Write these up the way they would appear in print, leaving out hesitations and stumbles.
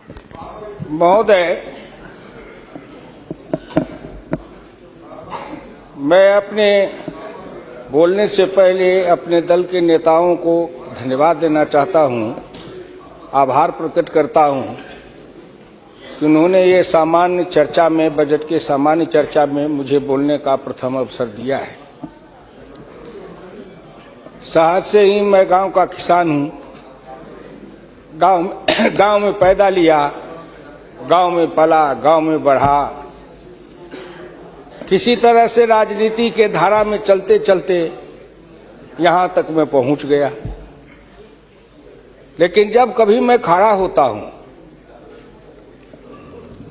महोदय, मैं अपने बोलने से पहले अपने दल के नेताओं को धन्यवाद देना चाहता हूं, आभार प्रकट करता हूं कि उन्होंने ये सामान्य चर्चा में, बजट के सामान्य चर्चा में मुझे बोलने का प्रथम अवसर दिया है। शहर से ही मैं गांव का किसान हूं, गांव में पैदा लिया, गांव में पला, गांव में बढ़ा। किसी तरह से राजनीति के धारा में चलते चलते यहां तक मैं पहुंच गया। लेकिन जब कभी मैं खड़ा होता हूं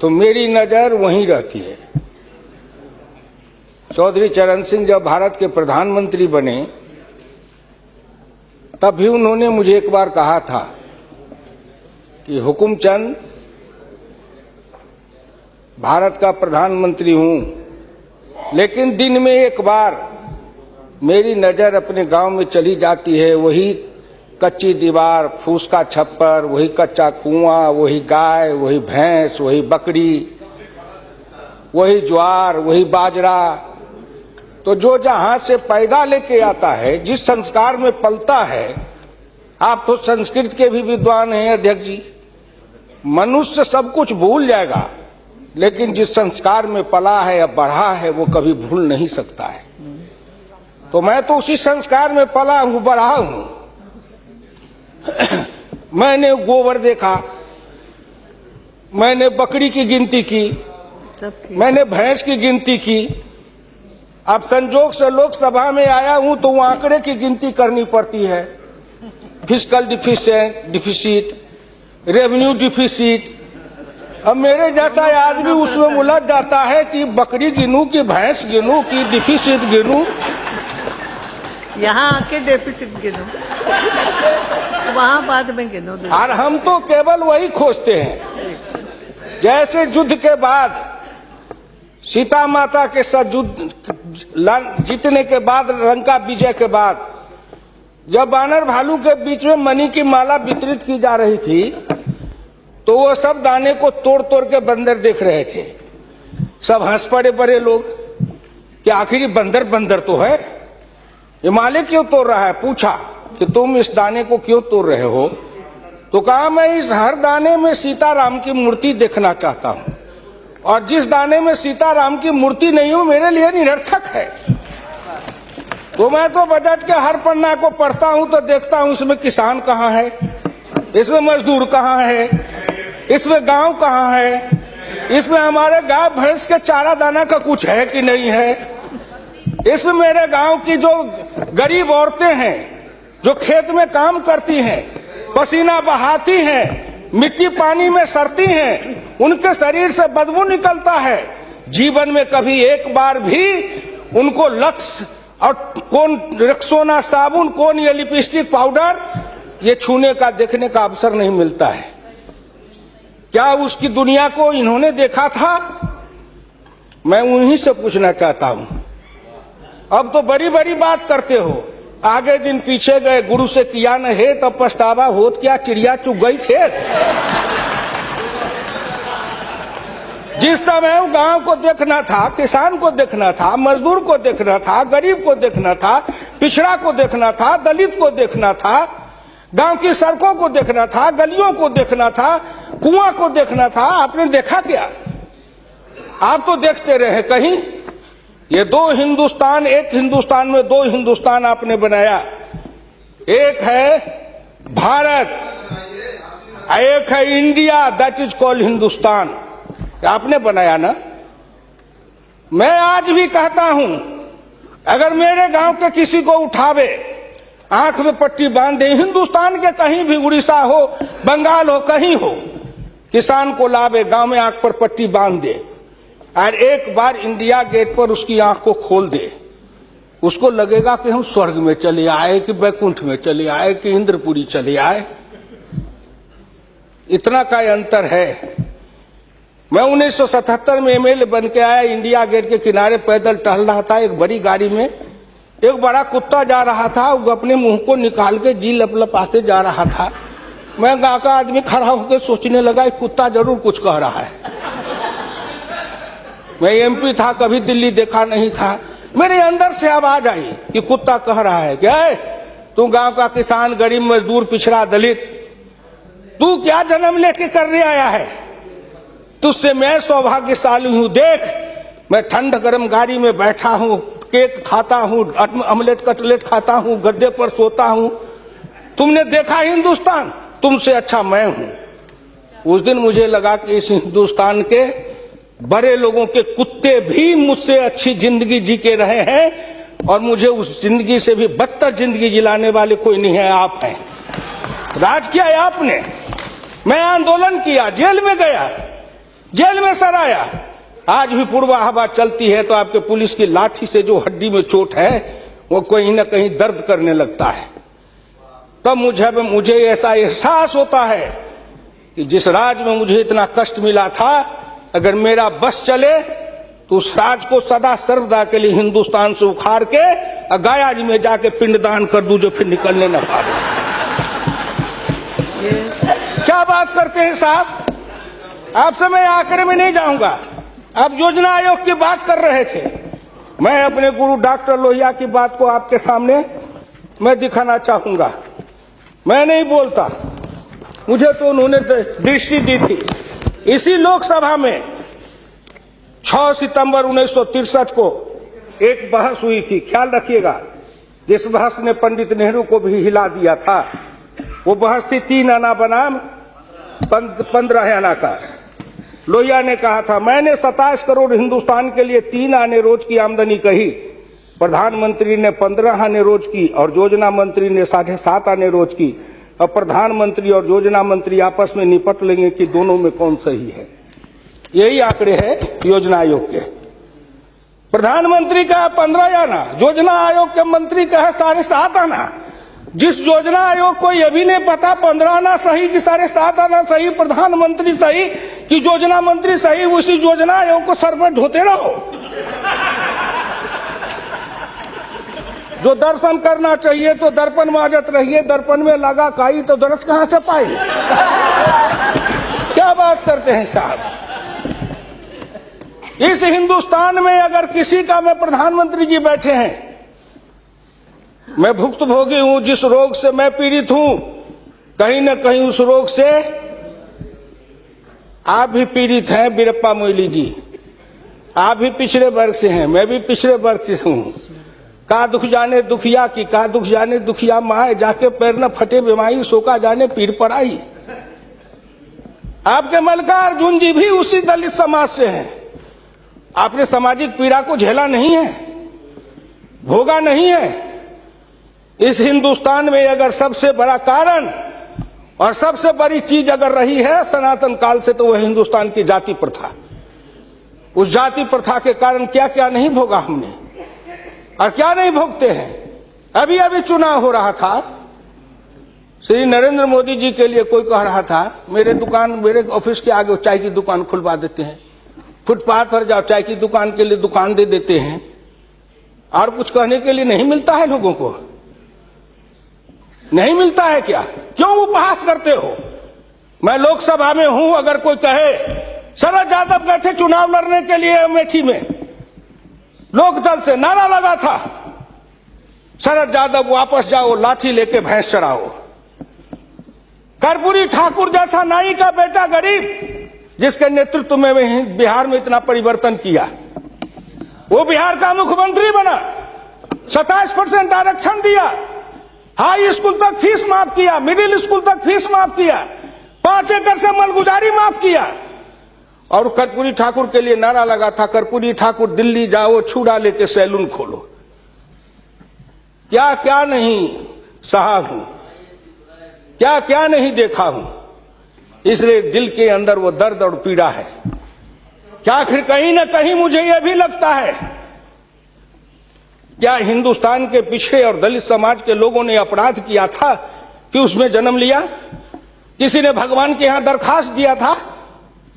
तो मेरी नजर वहीं रहती है। चौधरी चरण सिंह जब भारत के प्रधानमंत्री बने तब भी उन्होंने मुझे एक बार कहा था कि हुकुमचंद, भारत का प्रधानमंत्री हूं, लेकिन दिन में एक बार मेरी नजर अपने गांव में चली जाती है। वही कच्ची दीवार, फूस का छप्पर, वही कच्चा कुआं, वही गाय, वही भैंस, वही बकरी, वही ज्वार, वही बाजरा। तो जो जहां से पैदा लेके आता है, जिस संस्कार में पलता है, आप तो संस्कृत के भी विद्वान हैं अध्यक्ष जी, मनुष्य सब कुछ भूल जाएगा, लेकिन जिस संस्कार में पला है या बढ़ा है वो कभी भूल नहीं सकता है। तो मैं तो उसी संस्कार में पला हूं, बढ़ा हूं। मैंने गोबर देखा, मैंने बकरी की गिनती की, मैंने भैंस की गिनती की। अब संजोग से लोकसभा में आया हूं तो वो आंकड़े की गिनती करनी पड़ती है। Fiscal deficit, revenue deficit. अब मेरे जैसा आदमी उसमें उलझ जाता है कि बकरी गिनूं कि भैंस गिनूं कि डिफिसिट गिनूं। यहाँ आके डेफिसिट गिनो, वहाँ बाद में गिनो। और हम तो केवल वही खोजते हैं, जैसे युद्ध के बाद सीता माता के साथ जीतने के बाद, लंका विजय के बाद, जब बानर भालू के बीच में मणि की माला वितरित की जा रही थी तो वो सब दाने को तोड़ तोड़ के बंदर देख रहे थे। सब हंस पड़े बड़े लोग कि आखिर बंदर बंदर तो है, ये मालिक क्यों तोड़ रहा है। पूछा कि तुम इस दाने को क्यों तोड़ रहे हो? तो कहा मैं इस हर दाने में सीताराम की मूर्ति देखना चाहता हूं, और जिस दाने में सीताराम की मूर्ति नहीं हो मेरे लिए निरर्थक है। तो मैं तो बजट के हर पन्ना को पढ़ता हूं तो देखता हूं इसमें किसान कहाँ है, इसमें मजदूर कहाँ है, इसमें गांव कहाँ है, इसमें हमारे गाय भैंस के चारा दाना का कुछ है कि नहीं है, इसमें मेरे गांव की जो गरीब औरतें हैं जो खेत में काम करती हैं, पसीना बहाती हैं, मिट्टी पानी में सड़ती हैं, उनके शरीर से बदबू निकलता है। जीवन में कभी एक बार भी उनको लक्स और कौन रेक्सोना साबुन, कौन ये लिपस्टिक पाउडर, ये छूने का, देखने का अवसर नहीं मिलता है। क्या उसकी दुनिया को इन्होंने देखा था? मैं उन्हीं से पूछना चाहता हूं। अब तो बड़ी बड़ी बात करते हो, आगे दिन पीछे गए, गुरु से किया न है तब पछतावा होत क्या, चिड़िया चुग गई खेत। जिस समय गांव को देखना था, किसान को देखना था, मजदूर को देखना था, गरीब को देखना था, पिछड़ा को देखना था, दलित को देखना था, गांव की सड़कों को देखना था, गलियों को देखना था, कुआं को देखना था, आपने देखा क्या? आप तो देखते रहे कहीं। ये दो हिंदुस्तान, एक हिंदुस्तान में दो हिंदुस्तान आपने बनाया। एक है भारत, एक है India, that is called Hindustan. आपने बनाया ना। मैं आज भी कहता हूं, अगर मेरे गांव के किसी को उठावे, आंख में पट्टी बांध दे, हिंदुस्तान के कहीं भी, उड़ीसा हो, बंगाल हो, कहीं हो, किसान को लावे, गांव में आंख पर पट्टी बांध दे और एक बार इंडिया गेट पर उसकी आंख को खोल दे, उसको लगेगा कि हम स्वर्ग में चले आए, कि बैकुंठ में चले आए, कि इंद्रपुरी चले आए। इतना का अंतर है। मैं 1977 में एमएलए बन के आया, इंडिया गेट के किनारे पैदल टहल रहा था, एक बड़ी गाड़ी में एक बड़ा कुत्ता जा रहा था, वो अपने मुंह को निकाल के जी लपलपाते जा रहा था। मैं गांव का आदमी खड़ा होकर सोचने लगा कुत्ता जरूर कुछ कह रहा है। मैं एमपी था, कभी दिल्ली देखा नहीं था, मेरे अंदर से आवाज आई कि कुत्ता कह रहा है क्या है, तू गांव का किसान, गरीब, मजदूर, पिछड़ा, दलित, तू क्या जन्म लेके करने आया है? तुझसे मैं सौभाग्यशाली हूं। देख, मैं ठंड गर्म गाड़ी में बैठा हूं, केक खाता हूं, ऑमलेट कटलेट खाता हूं, गद्दे पर सोता हूं। तुमने देखा हिंदुस्तान, तुमसे अच्छा मैं हूं। उस दिन मुझे लगा कि इस हिंदुस्तान के बड़े लोगों के कुत्ते भी मुझसे अच्छी जिंदगी जी के रहे हैं और मुझे उस जिंदगी से भी बदतर जिंदगी जिलाने वाले कोई नहीं है, आप हैं। राज किया है आपने। मैं आंदोलन किया, जेल में गया, जेल में सराया। आज भी पूर्वा हवा चलती है तो आपके पुलिस की लाठी से जो हड्डी में चोट है वो कहीं ना कहीं दर्द करने लगता है। तब मुझे ऐसा एहसास होता है कि जिस राज में मुझे इतना कष्ट मिला था, अगर मेरा बस चले तो उस राज को सदा सर्वदा के लिए हिंदुस्तान से उखाड़ के गया जी में जाके पिंडदान कर दूं, जो फिर निकलने न पाए। क्या बात करते हैं साहब? आपसे मैं आंकड़े में नहीं जाऊंगा। आप योजना आयोग की बात कर रहे थे, मैं अपने गुरु डॉक्टर लोहिया की बात को आपके सामने मैं दिखाना चाहूंगा। मैं नहीं बोलता, मुझे तो उन्होंने दृष्टि दी थी। इसी लोकसभा में 6 सितंबर 1963 को एक बहस हुई थी, ख्याल रखिएगा, जिस बहस ने पंडित नेहरू को भी हिला दिया था। वो बहस थी 3 आना बनाम 15 आना का। लोहिया ने कहा था, मैंने 27 करोड़ हिंदुस्तान के लिए 3 आने रोज की आमदनी कही, प्रधानमंत्री ने 15 आने रोज की और योजना मंत्री ने 7.5 आने रोज की। अब प्रधानमंत्री और योजना मंत्री आपस में निपट लेंगे कि दोनों में कौन सही है। यही आंकड़े हैं योजना आयोग के। प्रधानमंत्री का 15 आना, योजना आयोग के मंत्री का है 7.5 आना। जिस योजना आयोग को यह भी नहीं पता 15 आना सही कि 7.5 आना सही, प्रधानमंत्री सही कि योजना मंत्री सही, उसी योजना आयोग को सर पर ढोते रहो। जो दर्शन करना चाहिए तो दर्पण माजत रहिए, दर्पण में लगा काई तो दर्श कहां से पाई। क्या बात करते हैं साहब? इस हिंदुस्तान में अगर किसी का, मैं प्रधानमंत्री जी बैठे हैं, मैं भुक्तभोगी हूं, जिस रोग से मैं पीड़ित हूं, कहीं न कहीं उस रोग से आप भी पीड़ित हैं। वीरप्पा मोइली जी, आप भी पिछड़े वर्ग से हैं, मैं भी पिछड़े वर्ग से हूं। का दुख जाने दुखिया की, का दुख जाने दुखिया माए, जाके पैर न फटे बीमारी, सोका जाने पीर पर आई। आपके मल्लिकार्जुन जी भी उसी दलित समाज से हैं। आपने सामाजिक पीड़ा को झेला नहीं है, भोगा नहीं है। इस हिंदुस्तान में अगर सबसे बड़ा कारण और सबसे बड़ी चीज अगर रही है सनातन काल से, तो वह हिंदुस्तान की जाति प्रथा। उस जाति प्रथा के कारण क्या क्या नहीं भोगा हमने और क्या नहीं भोगते हैं। अभी अभी चुनाव हो रहा था, श्री नरेंद्र मोदी जी के लिए कोई कह रहा था, मेरे ऑफिस के आगे चाय की दुकान खुलवा देते हैं, फुटपाथ पर जाओ चाय की दुकान के लिए दुकान दे देते हैं। और कुछ कहने के लिए नहीं मिलता है लोगों को? नहीं मिलता है क्या? क्यों उपहास करते हो? मैं लोकसभा में हूं, अगर कोई कहे, शरद यादव गए थे चुनाव लड़ने के लिए अमेठी में, लोकदल से नारा लगा था, शरद यादव वापस जाओ, लाठी लेके भैंस चराओ। कर्पूरी ठाकुर जैसा नाई का बेटा गरीब, जिसके नेतृत्व में बिहार में इतना परिवर्तन किया, वो बिहार का मुख्यमंत्री बना, 27% आरक्षण दिया, हाई स्कूल तक फीस माफ किया, मिडिल स्कूल तक फीस माफ किया, 5 एकड़ से मलगुजारी माफ किया। और कर्पूरी ठाकुर के लिए नारा लगा था, कर्पूरी ठाकुर दिल्ली जाओ, छुड़ा लेके सैलून खोलो। क्या क्या नहीं सहा हूं, क्या क्या नहीं देखा हूं, इसलिए दिल के अंदर वो दर्द और पीड़ा है। क्या फिर कहीं ना कहीं मुझे यह भी लगता है, क्या हिंदुस्तान के पिछड़े और दलित समाज के लोगों ने अपराध किया था कि उसमें जन्म लिया? किसी ने भगवान के यहां दरखास्त दिया था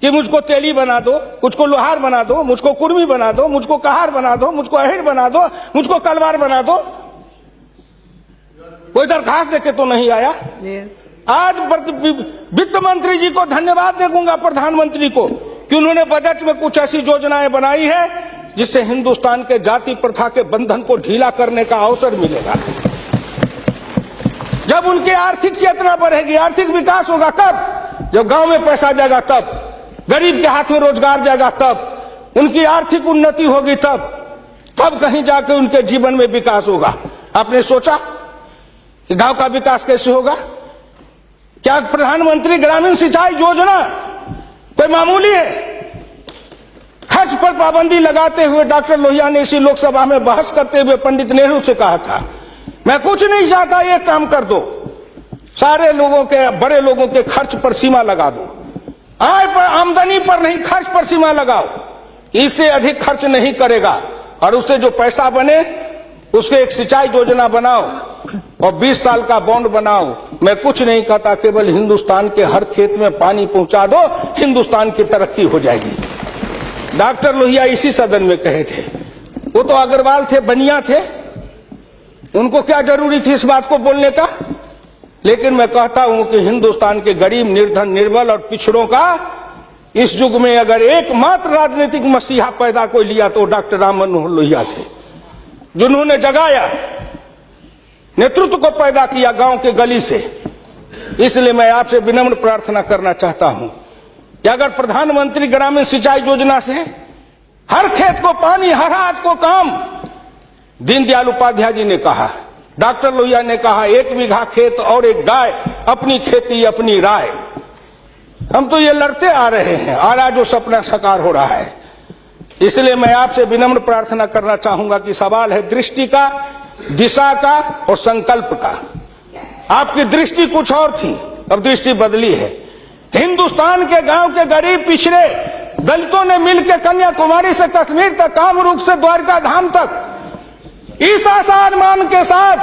कि मुझको तेली बना दो, मुझको लोहार बना दो, मुझको कुर्मी बना दो, मुझको कहार बना दो, मुझको अहिर बना दो, मुझको कलवार बना दो? कोई दरखास्त देके तो नहीं आया। आज वित्त मंत्री जी को धन्यवाद दूंगा, प्रधानमंत्री को, कि उन्होंने बजट में कुछ ऐसी योजनाएं बनाई है जिससे हिंदुस्तान के जाति प्रथा के बंधन को ढीला करने का अवसर मिलेगा। जब उनकी आर्थिक चेतना बढ़ेगी, आर्थिक विकास होगा कब? जब गांव में पैसा जाएगा तब, गरीब के हाथ में रोजगार जाएगा तब, उनकी आर्थिक उन्नति होगी तब कहीं जाके उनके जीवन में विकास होगा। आपने सोचा कि गांव का विकास कैसे होगा? क्या प्रधानमंत्री ग्रामीण सिंचाई योजना कोई मामूली है? खर्च पर पाबंदी लगाते हुए डॉक्टर लोहिया ने इसी लोकसभा में बहस करते हुए पंडित नेहरू से कहा था, मैं कुछ नहीं चाहता, एक काम कर दो, सारे लोगों के, बड़े लोगों के खर्च पर सीमा लगा दो, आय पर, आमदनी पर नहीं, खर्च पर सीमा लगाओ, इससे अधिक खर्च नहीं करेगा, और उससे जो पैसा बने उसके एक सिंचाई योजना बनाओ और 20 साल का बॉन्ड बनाओ। मैं कुछ नहीं कहता, केवल हिंदुस्तान के हर खेत में पानी पहुंचा दो, हिंदुस्तान की तरक्की हो जाएगी। डॉक्टर लोहिया इसी सदन में कहे थे। वो तो अग्रवाल थे, बनिया थे, उनको क्या जरूरी थी इस बात को बोलने का? लेकिन मैं कहता हूं कि हिंदुस्तान के गरीब, निर्धन, निर्बल और पिछड़ों का इस युग में अगर एकमात्र राजनीतिक मसीहा पैदा कोई लिया तो डॉक्टर राम मनोहर लोहिया थे, जिन्होंने जगाया, नेतृत्व को पैदा किया गांव के गली से। इसलिए मैं आपसे विनम्र प्रार्थना करना चाहता हूं कि अगर प्रधानमंत्री ग्रामीण सिंचाई योजना से हर खेत को पानी, हर हाथ को काम, दीनदयाल उपाध्याय जी ने कहा, डॉक्टर लोहिया ने कहा, 1 बीघा खेत और 1 गाय, अपनी खेती अपनी राय। हम तो ये लड़ते आ रहे हैं और आज वो सपना साकार हो रहा है। इसलिए मैं आपसे विनम्र प्रार्थना करना चाहूंगा कि सवाल है दृष्टि का, दिशा का और संकल्प का। आपकी दृष्टि कुछ और थी, अब दृष्टि बदली है। हिंदुस्तान के गांव के गरीब पिछड़े दलितों ने मिलकर कन्याकुमारी से कश्मीर तक, कामरूप से द्वारका धाम तक, इस आसान मान के साथ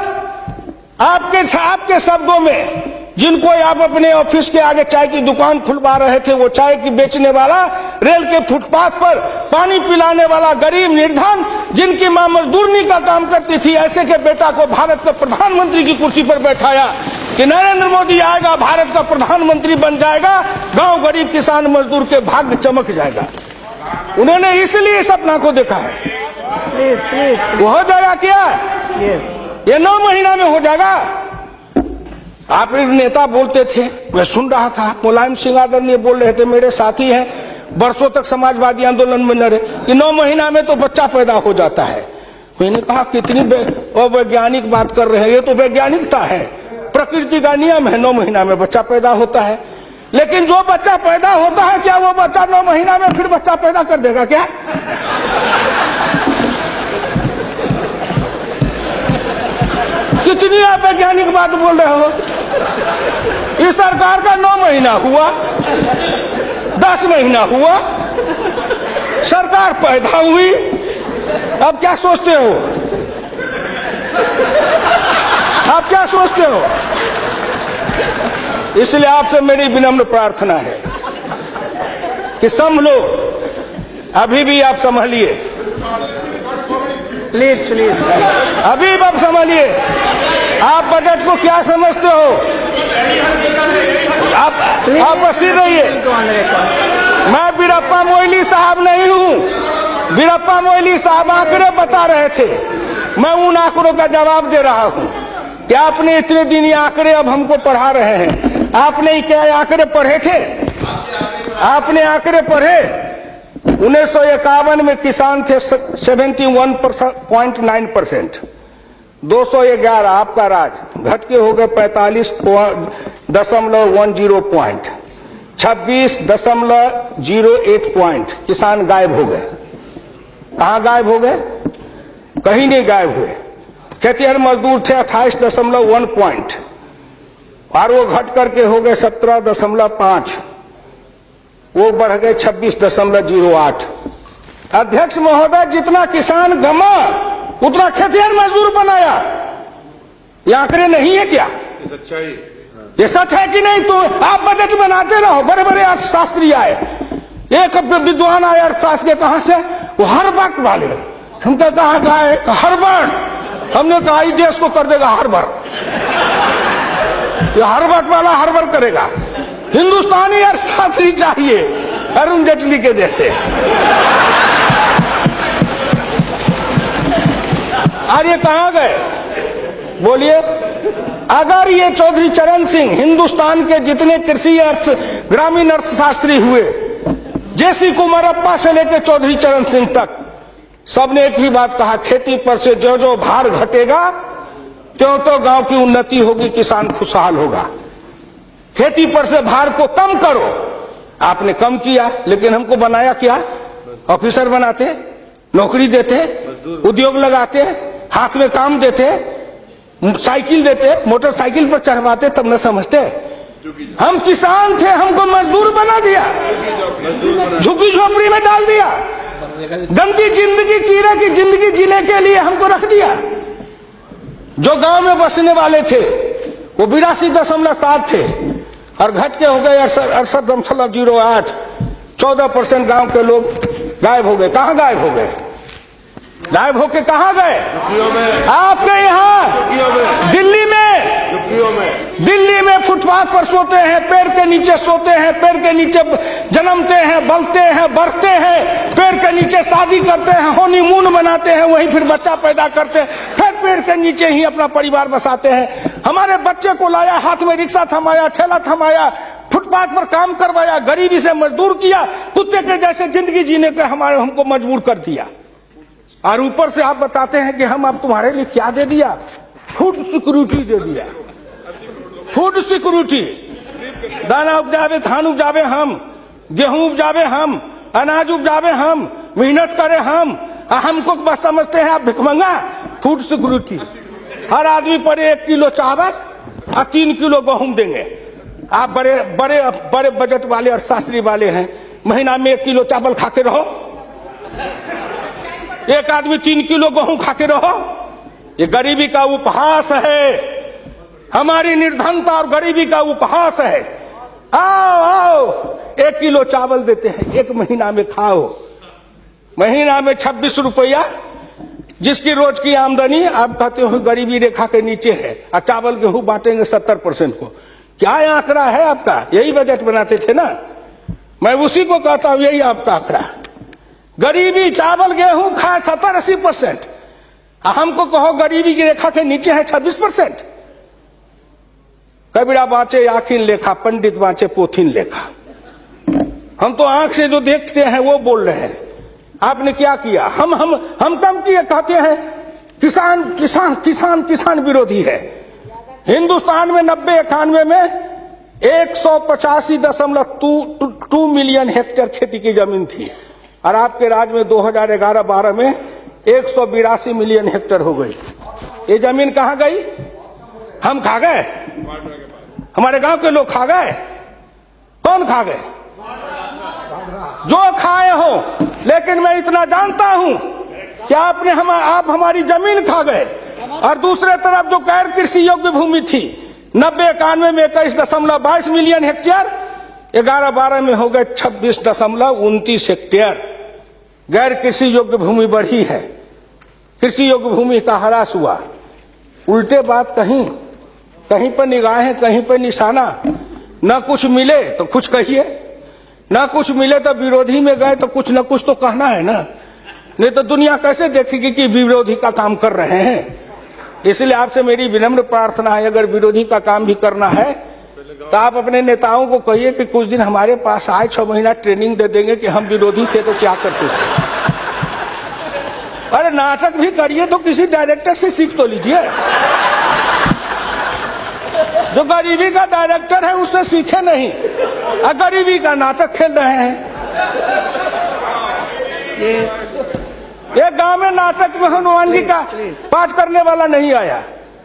आपके शब्दों में, जिनको आप अपने ऑफिस के आगे चाय की दुकान खुलवा रहे थे, वो चाय की बेचने वाला, रेल के फुटपाथ पर पानी पिलाने वाला गरीब निर्धन, जिनकी मां मजदूरनी का काम करती थी, ऐसे के बेटा को भारत के प्रधानमंत्री की कुर्सी पर बैठाया कि नरेंद्र मोदी आएगा, भारत का प्रधानमंत्री बन जाएगा, गांव गरीब किसान मजदूर के भाग्य चमक जाएगा। उन्होंने इसलिए सपना को देखा है। वो हो जाएगा क्या? ये 9 महीना में हो जाएगा। आप नेता बोलते थे, मैं सुन रहा था, मुलायम सिंह आदरणीय बोल रहे थे, मेरे साथी हैं, बरसों तक समाजवादी आंदोलन में लड़े, कि 9 महीना में तो बच्चा पैदा हो जाता है। मैंने कहा कितनी वैज्ञानिक बात कर रहे हैं, ये तो वैज्ञानिकता है, प्रकृति का नियम है, 9 महीना में बच्चा पैदा होता है। लेकिन जो बच्चा पैदा होता है, क्या वो बच्चा 9 महीना में फिर बच्चा पैदा कर देगा क्या? कितनी आप वैज्ञानिक बात बोल रहे हो? इस सरकार का 9 महीना हुआ, 10 महीना हुआ, सरकार पैदा हुई, अब क्या सोचते हो? आप क्या सोचते हो? इसलिए आपसे मेरी विनम्र प्रार्थना है कि संभलो, अभी भी आप संभलिए, प्लीज प्लीज, अभी आप संभलिए। आप बजट को क्या समझते हो? आप बसीर रहिए। मैं वीरप्पा मोइली साहब नहीं हूं। वीरप्पा मोइली साहब आंकड़े बता रहे थे, मैं उन आंकड़ों का जवाब दे रहा हूं कि आपने इतने दिन ये आंकड़े अब हमको पढ़ा रहे हैं। आपने क्या आंकड़े पढ़े थे? आपने आंकड़े पढ़े? 1951 में किसान थे 71.9%, 211 आपका राज, घट के हो गए 45.10 पॉइंट, 26.08 पॉइंट, किसान गायब हो गए। कहां गायब हो गए? कहीं नहीं गायब हुए। खेतिहर मजदूर थे 28.1 पॉइंट, और वो घट करके हो गए 17.5, वो बढ़ गए 26.08। अध्यक्ष महोदय, जितना किसान गमा उतना खेतिहर मजदूर बनाया। ये आंकड़े नहीं है क्या? ये सच है कि नहीं? तो आप बजट बनाते रहो। बड़े बड़े अर्थशास्त्री आए, एक विद्वान आए अर्थशास्त्र के, कहां से? वो हार्वर्ड वाले। हमको कहा हार्वर्ड, हमने कहा देश को कर देगा हार्वर्ड। ये हर्बट वाला हर्बर करेगा। हिंदुस्तानी अर्थशास्त्री चाहिए अरुण जेटली के जैसे। आज ये कहां गए बोलिए? अगर ये चौधरी चरण सिंह हिंदुस्तान के जितने कृषि ग्रामीण अर्थशास्त्री हुए, जेसी कुमारप्पा से लेकर चौधरी चरण सिंह तक, सबने एक ही बात कहा, खेती पर से जो जो भार घटेगा त्यों तो गांव की उन्नति होगी, किसान खुशहाल होगा। खेती पर से भार को कम करो। आपने कम किया, लेकिन हमको बनाया क्या? ऑफिसर बनाते, नौकरी देते, उद्योग लगाते, हाथ में काम देते, साइकिल देते, मोटरसाइकिल पर चढ़वाते, तब न समझते। हम किसान थे, हमको मजदूर बना दिया, झुग्गी झोपड़ी में डाल दिया, गंदी जिंदगी, कीड़े की जिंदगी जीने के लिए हमको रख दिया। जो गांव में बसने वाले थे वो 82.7 थे और घट के हो गए 68.08। 14% गांव के लोग गायब हो गए। कहां गायब हो गए? गायब होके कहां गए? आपके यहाँ दिल्ली में फुटपाथ पर सोते हैं, पेड़ के नीचे सोते हैं, पेड़ के नीचे जन्मते हैं, बलते हैं, बढ़ते हैं, पेड़ के नीचे शादी करते हैं, हनीमून मनाते हैं, वहीं फिर बच्चा पैदा करते हैं, फिर पेड़ के नीचे ही अपना परिवार बसाते हैं। हमारे बच्चे को लाया, हाथ में रिक्शा थमाया, ठेला थमाया, फुटपाथ पर काम करवाया, गरीबी से मजदूर किया, कुत्ते के जैसे जिंदगी जीने के हमको मजबूर कर दिया। और ऊपर से आप बताते हैं कि हम अब तुम्हारे लिए क्या दे दिया? फूड सिक्योरिटी दे दिया। फूड सिक्योरिटी, दाना उपजावे, धान उपजावे हम, गेहूं उपजावे हम, अनाज उपजावे हम, मेहनत करे हम, हमको बस समझते हैं आप भिखमंगा। फूड सिक्योरिटी, हर आदमी पर 1 किलो चावल और 3 किलो गेहूं देंगे। आप बड़े बड़े बड़े बजट वाले और शास्त्री वाले हैं, महीना में 1 किलो चावल खा के रहो, एक आदमी 3 किलो गेहूं खा के रहो। ये गरीबी का उपहास है, हमारी निर्धनता और गरीबी का उपहास है। आओ आओ, 1 किलो चावल देते हैं, 1 महीना में खाओ। महीना में 26 रुपया, जिसकी रोज की आमदनी आप कहते हो गरीबी रेखा के नीचे है, और चावल गेहूं बांटेंगे 70% को। क्या आंकड़ा है आपका? यही बजट बनाते थे ना, मैं उसी को कहता हूं, यही आपका आंकड़ा। गरीबी, चावल गेहूं खाए 70-80%, हमको कहो गरीबी की रेखा के नीचे है 26%। कबीरा बाँचे आखिन लेखा, पंडित बाँचे पोथिन लेखा। हम तो आंख से जो देखते हैं वो बोल रहे हैं। आपने क्या किया? हम कम किए, कहते हैं किसान किसान किसान किसान विरोधी है। हिंदुस्तान में 90-91 में 185.2 मिलियन हेक्टेयर खेती की जमीन थी, और आपके राज में 2011-12 में 182 मिलियन हेक्टेयर हो गई। ये जमीन कहां गई? हम खा गए? हमारे गांव के लोग खा गए? कौन खा गए? जो खाए हो। लेकिन मैं इतना जानता हूं कि आप हमारी जमीन खा गए। और दूसरे तरफ जो गैर कृषि योग्य भूमि थी 90-91 में 21.22 मिलियन हेक्टेयर, 11-12 में हो गए 26.29 हेक्टेयर। गैर कृषि योग्य भूमि बढ़ी है, कृषि योग्य भूमि का ह्रास हुआ। उल्टे बात कहीं पर निगाहें, कहीं पर निशाना। न कुछ मिले तो कुछ कहिए, न कुछ मिले तो विरोधी में गए तो कुछ न कुछ तो कहना है ना, नहीं तो दुनिया कैसे देखेगी कि विरोधी का काम कर रहे हैं। इसलिए आपसे मेरी विनम्र प्रार्थना है, अगर विरोधी का काम भी करना है तो आप अपने नेताओं को कहिए कि कुछ दिन हमारे पास आए, 6 महीना ट्रेनिंग दे देंगे कि हम विरोधी थे तो क्या करते थे। अरे नाटक भी करिए तो किसी डायरेक्टर से सीख तो लीजिए। जो गरीबी का डायरेक्टर है उससे सीखे नहीं, और गरीबी का नाटक खेल रहे हैं। ये गांव में नाटक में हनुमान जी का पाठ करने वाला नहीं आया,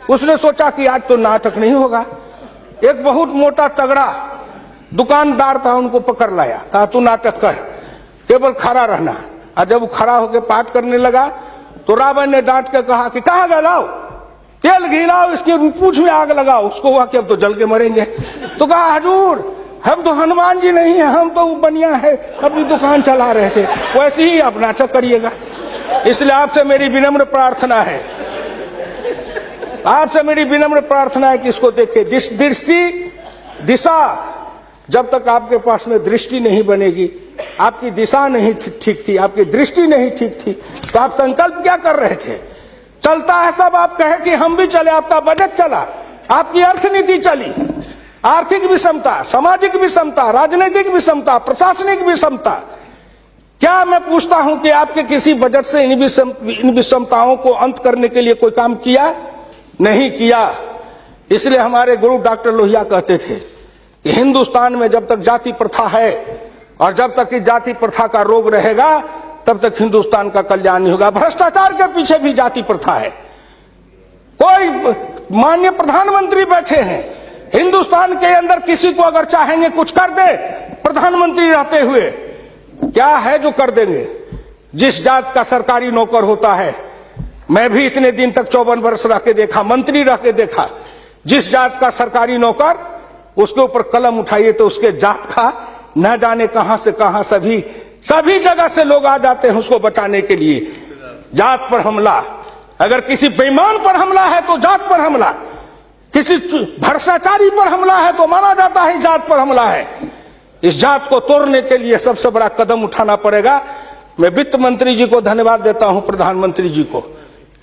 उसने सोचा कि आज तो नाटक नहीं होगा। एक बहुत मोटा तगड़ा दुकानदार था, उनको पकड़ लाया, कहा तू नाटक कर, केवल खड़ा रहना। और जब वो खड़ा होकर पाठ करने लगा तो रावण ने डांट के कहा कि कहाँ गए, लाओ तेल घी लाओ, इसके पूंछ में आग लगाओ। उसको हुआ कि अब तो जल के मरेंगे। तो कहा हजूर हम तो हनुमान जी नहीं है, हम तो बनिया है, अपनी दुकान चला रहे थे। वैसे ही आप नाटक करिएगा। इसलिए आपसे मेरी विनम्र प्रार्थना है, आपसे मेरी विनम्र प्रार्थना है कि इसको देखिए। दिशा, जब तक आपके पास में दृष्टि नहीं बनेगी, आपकी दिशा नहीं ठीक थी, आपकी दृष्टि नहीं ठीक थी, तो आप संकल्प क्या कर रहे थे? चलता है सब, आप कहे कि हम भी चले, आपका बजट चला, आपकी अर्थनीति चली, आर्थिक विषमता, सामाजिक विषमता, राजनीतिक विषमता, प्रशासनिक विषमता। क्या मैं पूछता हूं कि आपके किसी बजट से इन विषमताओं को अंत करने के लिए कोई काम किया? नहीं किया। इसलिए हमारे गुरु डॉक्टर लोहिया कहते थे कि हिंदुस्तान में जब तक जाति प्रथा है और जब तक इस जाति प्रथा का रोग रहेगा, तब तक हिंदुस्तान का कल्याण नहीं होगा। भ्रष्टाचार के पीछे भी जाति प्रथा है। कोई माननीय प्रधानमंत्री बैठे हैं, हिंदुस्तान के अंदर किसी को अगर चाहेंगे कुछ कर दे, प्रधानमंत्री रहते हुए क्या है जो कर देंगे? जिस जात का सरकारी नौकर होता है, मैं भी इतने दिन तक 54 वर्ष रह के देखा, मंत्री रह के देखा, जिस जात का सरकारी नौकर, उसके ऊपर कलम उठाइए तो उसके जात का न जाने कहां से कहां सभी जगह से लोग आ जाते हैं उसको बचाने के लिए। जात पर हमला, अगर किसी बेईमान पर हमला है तो जात पर हमला, किसी भ्रष्टाचारी पर हमला है तो माना जाता है जात पर हमला है। इस जात को तोड़ने के लिए सबसे बड़ा कदम उठाना पड़ेगा। मैं वित्त मंत्री जी को धन्यवाद देता हूं, प्रधानमंत्री जी को,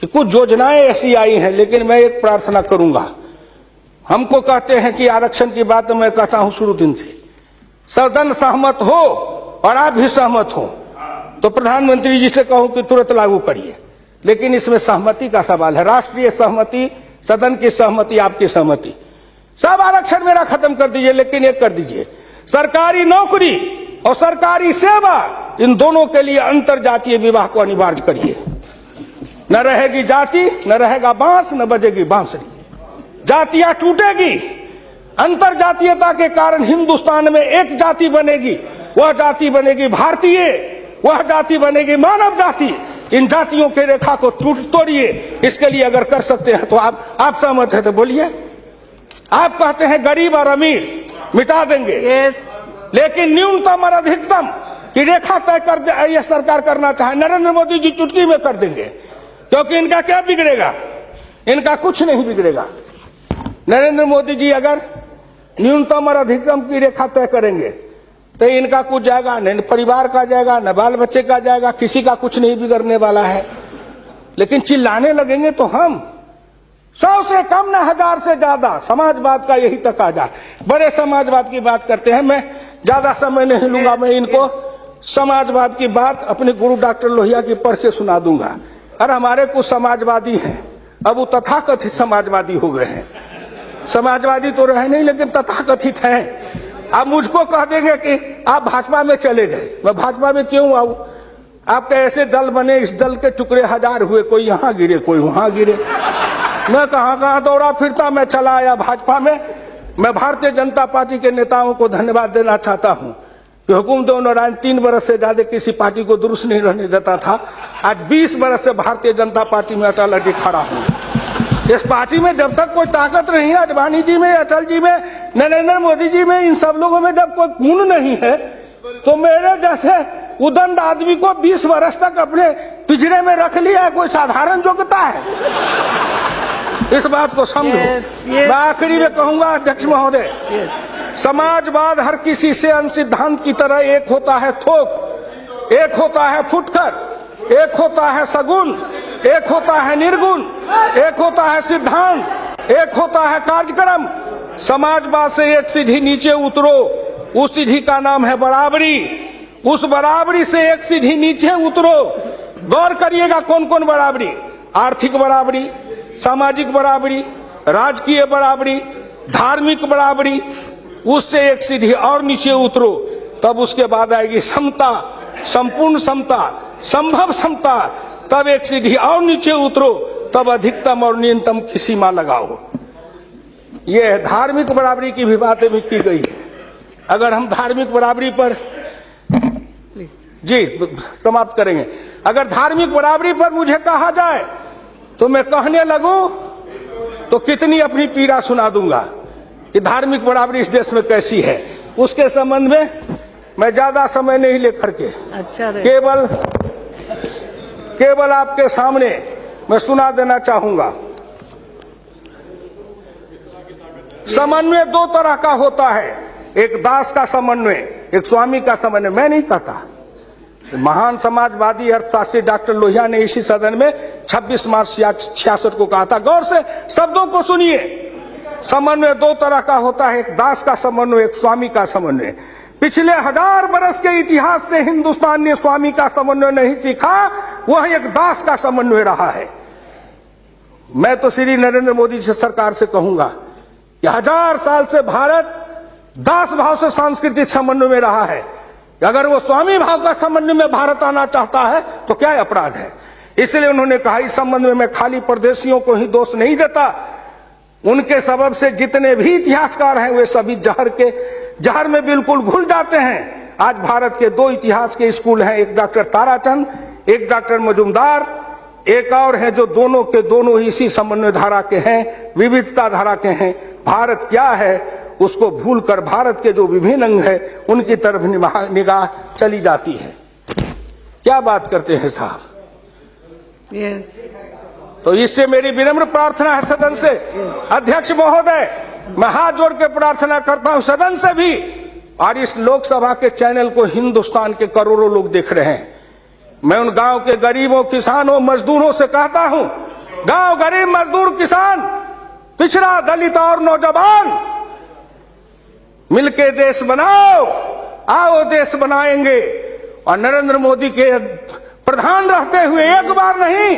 कि कुछ योजनाएं ऐसी आई हैं, लेकिन मैं एक प्रार्थना करूंगा। हमको कहते हैं कि आरक्षण की बात मैं कहता हूं शुरू दिन से, सदन सहमत हो और आप भी सहमत हो तो प्रधानमंत्री जी से कहूं कि तुरंत लागू करिए। लेकिन इसमें सहमति का सवाल है, राष्ट्रीय सहमति, सदन की सहमति, आपकी सहमति। सब आरक्षण मेरा खत्म कर दीजिए, लेकिन एक कर दीजिए, सरकारी नौकरी और सरकारी सेवा, इन दोनों के लिए अंतर जातीय विवाह को अनिवार्य करिए। न रहेगी जाति, न रहेगा बांस, न बजेगी बांसुरी। जातियां टूटेगी, अंतर जातीयता के कारण हिंदुस्तान में एक जाति बनेगी, वह जाति बनेगी भारतीय, वह जाति बनेगी मानव जाति। इन जातियों के रेखा को तोड़िए। इसके लिए अगर कर सकते हैं तो आप सहमत है तो बोलिए। आप कहते हैं गरीब और अमीर मिटा देंगे, लेकिन न्यूनतम और अधिकतम की रेखा तय कर यह सरकार करना चाहे, नरेंद्र मोदी जी चुटकी में कर देंगे, क्योंकि इनका क्या बिगड़ेगा? इनका कुछ नहीं बिगड़ेगा। नरेंद्र मोदी जी अगर न्यूनतम और अधिकतम की रेखा तय करेंगे तो इनका कुछ जाएगा, न परिवार का जाएगा, न बाल बच्चे का जाएगा, किसी का कुछ नहीं बिगड़ने वाला है। लेकिन चिल्लाने लगेंगे तो हम 100 से कम न 1000 से ज्यादा, समाजवाद का यही तकाजा। बड़े समाजवाद की बात करते हैं, मैं ज्यादा समय नहीं लूंगा, मैं इनको समाजवाद की बात अपने गुरु डॉक्टर लोहिया की पढ़ के सुना दूंगा। और हमारे कुछ समाजवादी हैं, अब वो तथाकथित समाजवादी हो गए हैं। समाजवादी तो रहे नहीं, लेकिन तथाकथित हैं। आप मुझको कह देंगे कि आप भाजपा में चले गए, मैं भाजपा में क्यों आऊं? आपके ऐसे दल बने, इस दल के टुकड़े 1000 हुए, कोई यहां गिरे, कोई वहां गिरे। मैं कहां दौड़ा फिरता, मैं चला आया भाजपा में। मैं भारतीय जनता पार्टी के नेताओं को धन्यवाद देना चाहता हूं कि हुकुमदेव नारायण 3 बरस से ज्यादा किसी पार्टी को दुरुस्त नहीं रहने देता था। आज 20 बरस से भारतीय जनता पार्टी में अटल अटी खड़ा हूं। इस पार्टी में जब तक कोई ताकत नहीं है, अडवाणी जी में, अटल जी में, नरेंद्र मोदी जी में, इन सब लोगों में जब कोई गुण नहीं है, तो मेरे जैसे उदंड आदमी को 20 वर्ष तक अपने पिंजरे में रख लिया, कोई साधारण योग्यता है? इस बात को समझो। मैं आखिरी में कहूंगा, अध्यक्ष महोदय, समाजवाद हर किसी से सिद्धांत की तरह एक होता है थोक, एक होता है फुटकर, एक होता है सगुन, एक होता है निर्गुण, एक होता है सिद्धांत, एक होता है कार्यक्रम। समाजवाद से एक सीढ़ी नीचे उतरो, उस सीढ़ी का नाम है बराबरी। उस बराबरी से एक सीढ़ी नीचे उतरो। गौर करिएगा कौन कौन बराबरी? आर्थिक बराबरी, सामाजिक बराबरी, राजकीय बराबरी, धार्मिक बराबरी। उससे एक सीढ़ी और नीचे उतरो, तब उसके बाद आएगी समता, संपूर्ण समता, संभव समता। तब एक सीढ़ी और नीचे उतरो, तब अधिकतम और न्यूनतम की सीमा लगाओ। ये धार्मिक बराबरी की भी बातें भी की गई है। अगर हम धार्मिक बराबरी पर जी समाप्त करेंगे, अगर धार्मिक बराबरी पर मुझे कहा जाए तो मैं कहने लगूं तो कितनी अपनी पीड़ा सुना दूंगा कि धार्मिक बराबरी इस देश में कैसी है। उसके संबंध में मैं ज्यादा समय नहीं लेकर के केवल आपके सामने मैं सुना देना चाहूंगा। समन्वय दो तरह का होता है, एक दास का समन्वय, एक स्वामी का समन्वय। मैं नहीं कहता, महान समाजवादी अर्थशास्त्री डॉक्टर लोहिया ने इसी सदन में 26 मार्च 66 को कहा था। गौर से शब्दों को सुनिए। समन्वय दो तरह का होता है, एक दास का समन्वय, एक स्वामी का समन्वय। पिछले 1000 बरस के इतिहास से हिंदुस्तान ने स्वामी का समन्वय नहीं सीखा, वह एक दास का समन्वय रहा है। मैं तो श्री नरेंद्र मोदी जी सरकार से कहूंगा कि 1000 साल से भारत दास भाव से सांस्कृतिक समन्वय में रहा है। अगर वो स्वामी भाव का समन्वय में भारत आना चाहता है तो क्या अपराध है। इसलिए उन्होंने कहा इस समन्वय में खाली परदेशियों को ही दोष नहीं देता, उनके सबब से जितने भी इतिहासकार हैं वे सभी जहर में बिल्कुल घुल जाते हैं। आज भारत के 2 इतिहास के स्कूल हैं, एक डॉक्टर ताराचंद, एक डॉक्टर मजुमदार, एक और है जो दोनों के दोनों इसी समन्वय धारा के हैं, विविधता धारा के हैं। भारत क्या है उसको भूलकर भारत के जो विभिन्न अंग है उनकी तरफ निगाह चली जाती है। क्या बात करते हैं साहब। तो इससे मेरी विनम्र प्रार्थना है सदन से, अध्यक्ष महोदय, मैं हाथ जोड़ के प्रार्थना करता हूं सदन से भी, और इस लोकसभा के चैनल को हिंदुस्तान के करोड़ों लोग देख रहे हैं। मैं उन गांव के गरीबों, किसानों, मजदूरों से कहता हूं, गांव गरीब, मजदूर, किसान, पिछड़ा, दलित और नौजवान, मिलके देश बनाओ, आओ देश बनाएंगे। और नरेंद्र मोदी के प्रधान रहते हुए एक बार नहीं,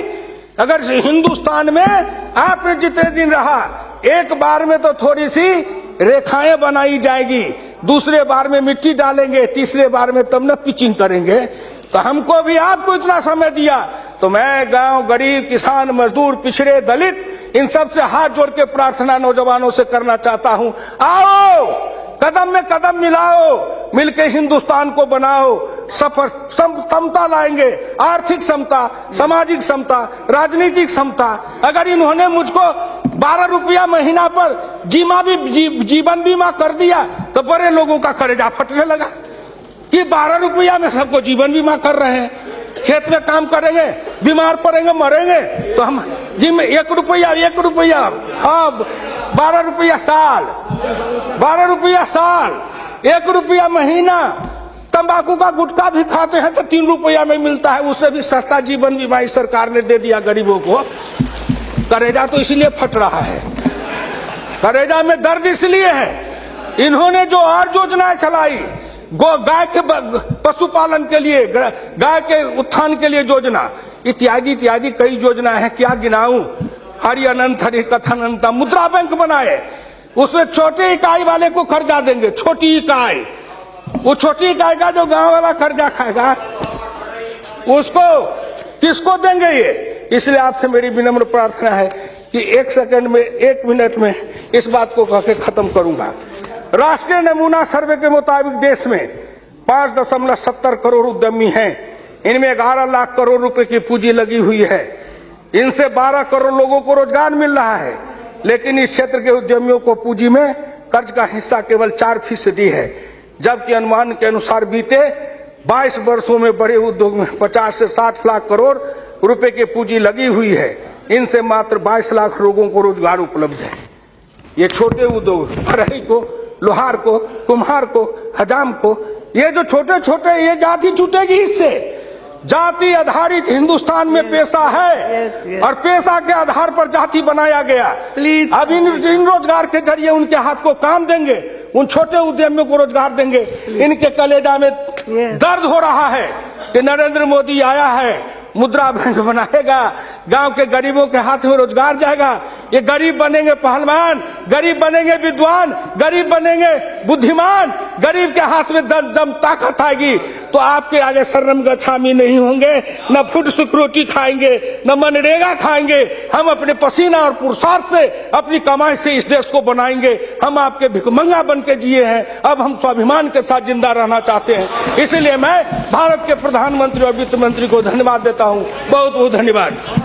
अगर हिंदुस्तान में आपने जितने दिन रहा, एक बार में तो थोड़ी सी रेखाएं बनाई जाएगी, दूसरे बार में मिट्टी डालेंगे, तीसरे बार में तब न पिचिंग करेंगे। तो हमको भी आपको इतना समय दिया, तो मैं गांव गरीब, किसान, मजदूर, पिछड़े, दलित, इन सब से हाथ जोड़ के प्रार्थना नौजवानों से करना चाहता हूं, आओ कदम में कदम मिलाओ, मिलके हिंदुस्तान को बनाओ, समता लाएंगे, आर्थिक समता, सामाजिक समता, राजनीतिक समता। अगर इन्होंने मुझको 12 रुपया महीना पर जीवन बीमा कर दिया तो बड़े लोगों का कलेजा फटने लगा कि 12 रुपया में सबको जीवन बीमा कर रहे हैं। खेत में काम करेंगे, बीमार पड़ेंगे, मरेंगे, तो हम जिम 1 रुपया, हाँ 12 रुपया साल, 12 रुपया साल, 1 रुपया महीना। तंबाकू का गुटखा भी खाते हैं तो 3 रुपया में मिलता है, उससे भी सस्ता जीवन बीमा इस सरकार ने दे दिया गरीबों को। करेजा तो इसलिए फट रहा है, करेजा में दर्द इसलिए है, इन्होंने जो और योजनाएं चलाई, गाय के पशुपालन के लिए, गाय के उत्थान के लिए योजना, इत्यादि इत्यादि कई योजनाएं हैं, क्या गिनाऊं। हरि अनंत हरि कथन अनंत। मुद्रा बैंक बनाए, उसमें छोटे इकाई वाले को कर्जा देंगे, छोटी इकाई, वो छोटी इकाई का जो गांव वाला कर्जा खाएगा उसको किसको देंगे ये। इसलिए आपसे मेरी विनम्र प्रार्थना है कि 1 सेकंड में, 1 मिनट में इस बात को कह के खत्म करूंगा। राष्ट्रीय नमूना सर्वे के मुताबिक देश में 5.70 करोड़ उद्यमी हैं, इनमें 11 लाख करोड़ रुपए की पूंजी लगी हुई है, इनसे 12 करोड़ लोगों को रोजगार मिल रहा है। लेकिन इस क्षेत्र के उद्यमियों को पूंजी में कर्ज का हिस्सा केवल 4% है, जबकि अनुमान के अनुसार बीते 22 वर्षों में बड़े उद्योग में 50 से 60 लाख करोड़ रुपए की पूंजी लगी हुई है, इनसे मात्र 22 लाख लोगों को रोजगार उपलब्ध है। ये छोटे उद्योग, फरही को, लोहार को, कुम्हार को, हजाम को, ये जो छोटे छोटे, ये जाति छूटेगी इससे। जाति आधारित हिंदुस्तान में पेशा है और पेशा के आधार पर जाति बनाया गया। अब इन रोजगार के जरिए उनके हाथ को काम देंगे, उन छोटे उद्यमियों को रोजगार देंगे। इनके कलेजा में दर्द हो रहा है कि नरेंद्र मोदी आया है, मुद्रा बैंक बनाएगा, गांव के गरीबों के हाथ में रोजगार जाएगा। ये गरीब बनेंगे पहलवान, गरीब बनेंगे विद्वान, गरीब बनेंगे बुद्धिमान, गरीब के हाथ में दम ताकत आएगी तो आपके आगे शर्म गच्छामी नहीं होंगे, न फूड सिक्योरिटी खाएंगे, न मनरेगा खाएंगे। हम अपने पसीना और पुरुषार्थ से, अपनी कमाई से इस देश को बनाएंगे। हम आपके भिखमंगा बन के जिए हैं, अब हम स्वाभिमान के साथ जिंदा रहना चाहते हैं। इसलिए मैं भारत के प्रधानमंत्री और वित्त मंत्री को धन्यवाद देता हूं। बहुत बहुत धन्यवाद।